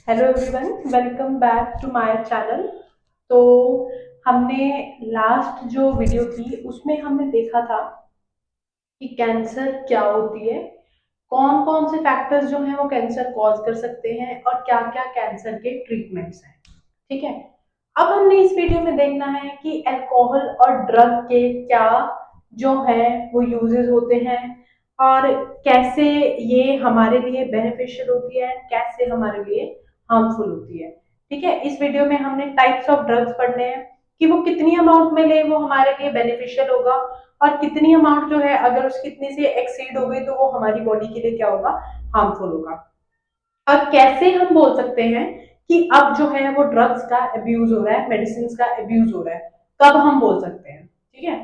Hello everyone, welcome back to my channel. तो हमने last जो वीडियो थी उसमें हमने देखा था कि कैंसर क्या होती है, कौन कौन से फैक्टर्स जो हैं वो कैंसर कॉज कर सकते हैं और क्या क्या कैंसर के ट्रीटमेंट्स हैं। ठीक है। अब हमने इस वीडियो में देखना है कि अल्कोहल और ड्रग के क्या जो है वो यूजेस होते हैं और कैसे ये हमारे लिए बेनिफिशियल होती है, कैसे हमारे लिए हार्मफुल होती है। ठीक है। इस वीडियो में हमने टाइप्स ऑफ ड्रग्स पढ़ने हैं कि वो कितनी अमाउंट में ले वो हमारे लिए बेनिफिशियल होगा और कितनी अमाउंट जो है अगर उसकी इतनी से एक्सीड हो गई तो वो हमारी बॉडी के लिए क्या होगा, हार्मफुल होगा। और कैसे हम बोल सकते हैं कि अब जो है वो ड्रग्स का अब्यूज हो रहा है, मेडिसिन का अब्यूज हो रहा है, कब हम बोल सकते हैं। ठीक है।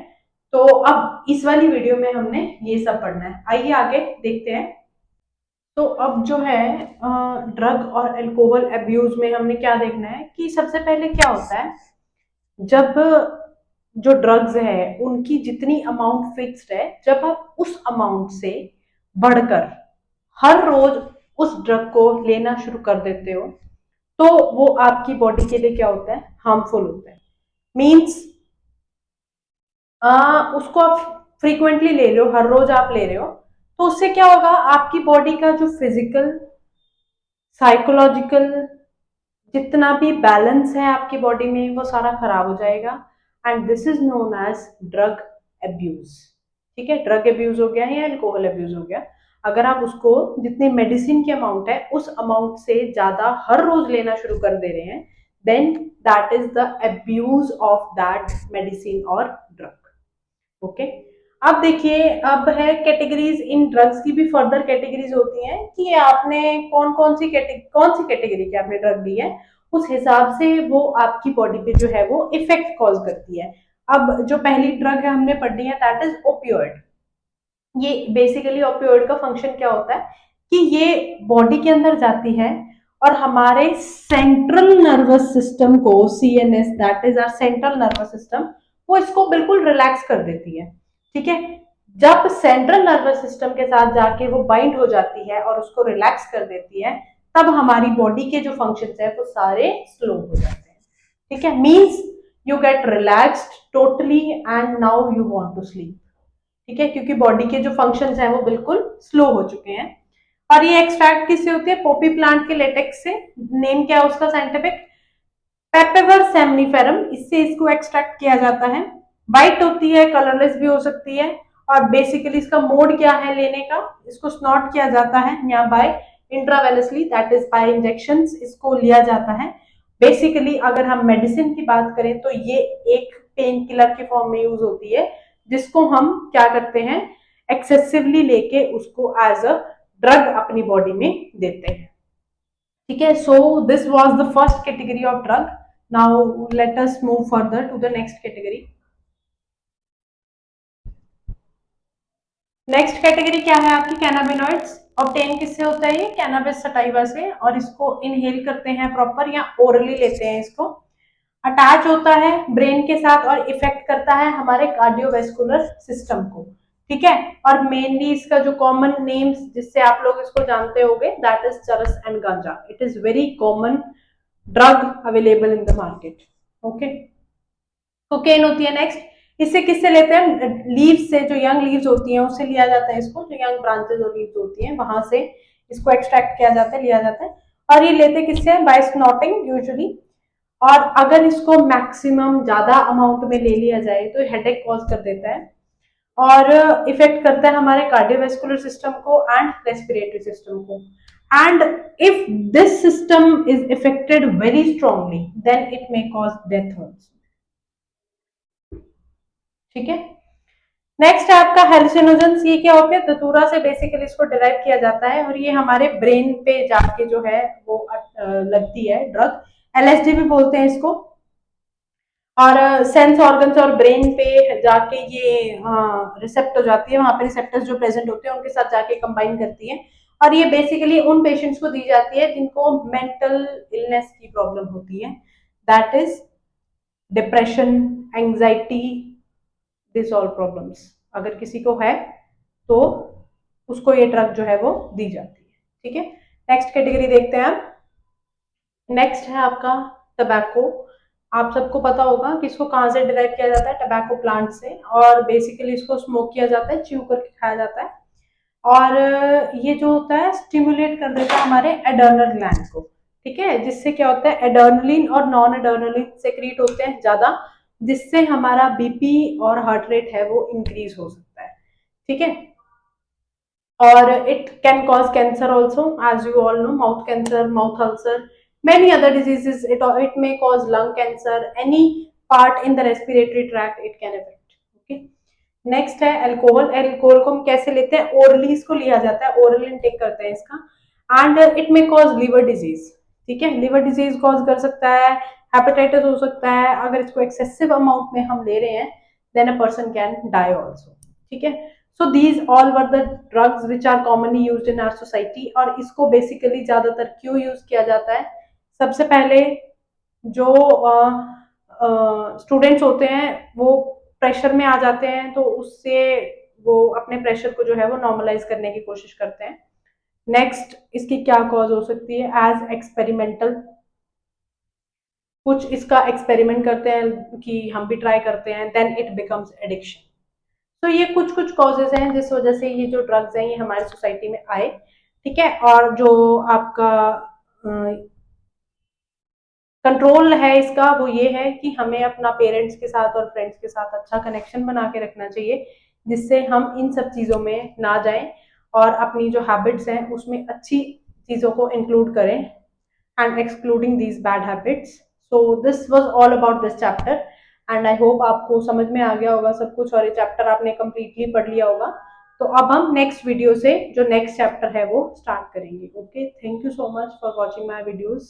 तो अब इस वाली वीडियो में हमने ये सब पढ़ना है, आइए आगे देखते हैं। तो अब जो है ड्रग और अल्कोहल अब्यूज में हमने क्या देखना है कि सबसे पहले क्या होता है, जब जो ड्रग्स है उनकी जितनी अमाउंट फिक्स्ड है, जब आप उस अमाउंट से बढ़कर हर रोज उस ड्रग को लेना शुरू कर देते हो तो वो आपकी बॉडी के लिए क्या होता है, हार्मफुल होता है। मीन्स उसको आप फ्रीक्वेंटली ले रहे हो, हर रोज आप ले रहे हो, तो उससे क्या होगा, आपकी बॉडी का जो फिजिकल, साइकोलॉजिकल जितना भी बैलेंस है आपकी बॉडी में वो सारा खराब हो जाएगा। And this is known as drug abuse. ठीक है। ड्रग अब्यूज हो गया या अल्कोहल अब्यूज हो गया। अगर आप उसको जितनी मेडिसिन की अमाउंट है उस अमाउंट से ज्यादा हर रोज लेना शुरू कर दे रहे हैं, then that is the abuse of that medicine और ड्रग। ओके। अब देखिए, अब है कैटेगरीज। इन ड्रग्स की भी फर्दर कैटेगरीज होती हैं कि आपने कौन सी कैटेगरी की आपने ड्रग ली है, उस हिसाब से वो आपकी बॉडी पे जो है वो इफेक्ट कॉज करती है। अब जो पहली ड्रग है हमने पढ़ी है दैट इज ओपियोइड। ये बेसिकली ओपियोइड का फंक्शन क्या होता है कि ये बॉडी के अंदर जाती है और हमारे सेंट्रल नर्वस सिस्टम को, CNS that is our central nervous system, वो इसको बिल्कुल रिलैक्स कर देती है। ठीक है। जब सेंट्रल नर्वस सिस्टम के साथ जाके वो बाइंड हो जाती है और उसको रिलैक्स कर देती है, तब हमारी बॉडी के जो फंक्शंस है वो सारे स्लो हो जाते हैं। ठीक है। Means you get relaxed totally and now you want to sleep. ठीक है। क्योंकि बॉडी के जो फंक्शंस हैं वो बिल्कुल स्लो हो चुके हैं। और ये एक्सट्रैक्ट किससे होती है, पोपी प्लांट के लेटेक्स से। नेम क्या है उसका साइंटिफिक, पेपेवर सेमनीफेरम, इससे इसको एक्सट्रैक्ट किया जाता है। वाइट होती है, कलरलेस भी हो सकती है। और बेसिकली इसका मोड क्या है लेने का, इसको स्नॉट किया जाता है या by intravenously, that is by injections इसको लिया जाता है। बेसिकली अगर हम मेडिसिन की बात करें तो ये एक पेन किलर के फॉर्म में यूज होती है, जिसको हम क्या करते हैं, एक्सेसिवली लेके उसको एज अ ड्रग अपनी बॉडी में देते हैं। ठीक है। So this was the first category of drug. Now let us move further to the next category. Next category क्या है आपकी, कैनाबिनॉइड्स। ऑब्टेन किससे होता है, ये कैनाबिस सटाइवा से, और इसको इनहेल करते हैं प्रॉपर या ओरली लेते हैं इसको। अटैच होता है ब्रेन के साथ और इफेक्ट करता है हमारे कार्डियोवेस्कुलर सिस्टम को। ठीक है। और मेनली इसका जो कॉमन नेम्स जिससे आप लोग इसको जानते होंगे दैट इज चरस एंड गांजा। It is very common drug available in the market. Okay. Cocaine होती है नेक्स्ट। इससे किससे लेते हैं, लीव्स से, जो यंग लीव्स होती हैं उससे लिया जाता है इसको, जो यंग ब्रांचेस और लीव्स होती हैं वहां से इसको एक्सट्रैक्ट किया जाता है, लिया जाता है। और ये लेते किससे, बाय स्नॉटिंग यूजुअली। और अगर इसको मैक्सिमम ज्यादा अमाउंट में ले लिया जाए तो हेडेक कॉज कर देता है और इफेक्ट करता है हमारे कार्डियोवेस्कुलर सिस्टम को एंड रेस्पिरेटरी सिस्टम को। And if this system is affected very strongly then it may cause death also. ठीक है। नेक्स्ट है आपका हेलुसिनोजेंस। ये क्या होते हैं, धतूरा से बेसिकली इसको डिराइव किया जाता है और ये हमारे ब्रेन पे जाके जो है वो लगती है ड्रग। एलएसडी भी बोलते हैं इसको। और सेंस ऑर्गन्स और ब्रेन पे जाके ये रिसेप्ट हो जाती है, वहां पे रिसेप्टर्स जो प्रेजेंट होते हैं उनके साथ जाके कंबाइन करती है। और ये बेसिकली उन पेशेंट्स को दी जाती है जिनको मेंटल इलनेस की प्रॉब्लम होती है, that is depression, anxiety, this all problems अगर किसी को है तो उसको ये ड्रग जो है वो दी जाती है। ठीक है। नेक्स्ट कैटेगरी देखते हैं हम। नेक्स्ट है आपका टबैको। आप सबको पता होगा कि इसको कहाँ से डिराइव किया जाता है, टबैको प्लांट से, और बेसिकली इसको स्मोक किया जाता है, च्यू करके खाया जाता है। और ये जो होता है स्टिमुलेट कर देता है हमारे एडर्नल ग्लैंड को, ठीक है, जिससे क्या होता है एडर्नलिन और नॉन एडर्नलिन सेक्रीट होते हैं ज्यादा, जिससे हमारा बीपी और हार्ट रेट है वो इंक्रीज हो सकता है, ठीक है। और it can cause cancer also, as you all know, mouth cancer, mouth ulcer, many other diseases. It may cause lung cancer, any part in the respiratory tract it can affect, okay। Next है alcohol. Alcohol को हम कैसे लेते हैं, orally इसको लिया जाता है, ओरल इनटेक करते हैं इसका। And it may cause liver disease, ठीक है, लिवर डिजीज कॉज कर सकता है, हेपेटाइटिस हो सकता है, अगर इसको एक्सेसिव अमाउंट में हम ले रहे हैं, then a person can die also, ठीक है। So these all were the drugs which are commonly used in our society. और इसको बेसिकली ज्यादातर क्यों यूज किया जाता है, सबसे पहले जो स्टूडेंट्स होते हैं वो प्रेशर में आ जाते हैं, तो उससे वो अपने प्रेशर को जो है वो नॉर्मलाइज करने की कोशिश करते हैं। नेक्स्ट इसकी क्या कॉज हो सकती है, एज एक्सपेरिमेंटल, कुछ इसका एक्सपेरिमेंट करते हैं कि हम भी ट्राई करते हैं, देन इट बिकम्स एडिक्शन। तो ये कुछ कुछ कॉजेज हैं जिस वजह से ये जो ड्रग्स हैं ये हमारी सोसाइटी में आए, ठीक है। और जो आपका कंट्रोल है इसका वो ये है कि हमें अपना पेरेंट्स के साथ और फ्रेंड्स के साथ अच्छा कनेक्शन बना के रखना चाहिए, जिससे हम इन सब चीज़ों में ना जाएं और अपनी जो हैबिट्स हैं उसमें अच्छी चीज़ों को इंक्लूड करें, and excluding these bad habits. So this was all about this chapter, and I hope आपको समझ में आ गया होगा सब कुछ, और ये चैप्टर आपने कम्प्लीटली पढ़ लिया होगा। तो अब हम नेक्स्ट वीडियो से जो नेक्स्ट चैप्टर है वो स्टार्ट करेंगे। Okay, thank you so much for watching my videos.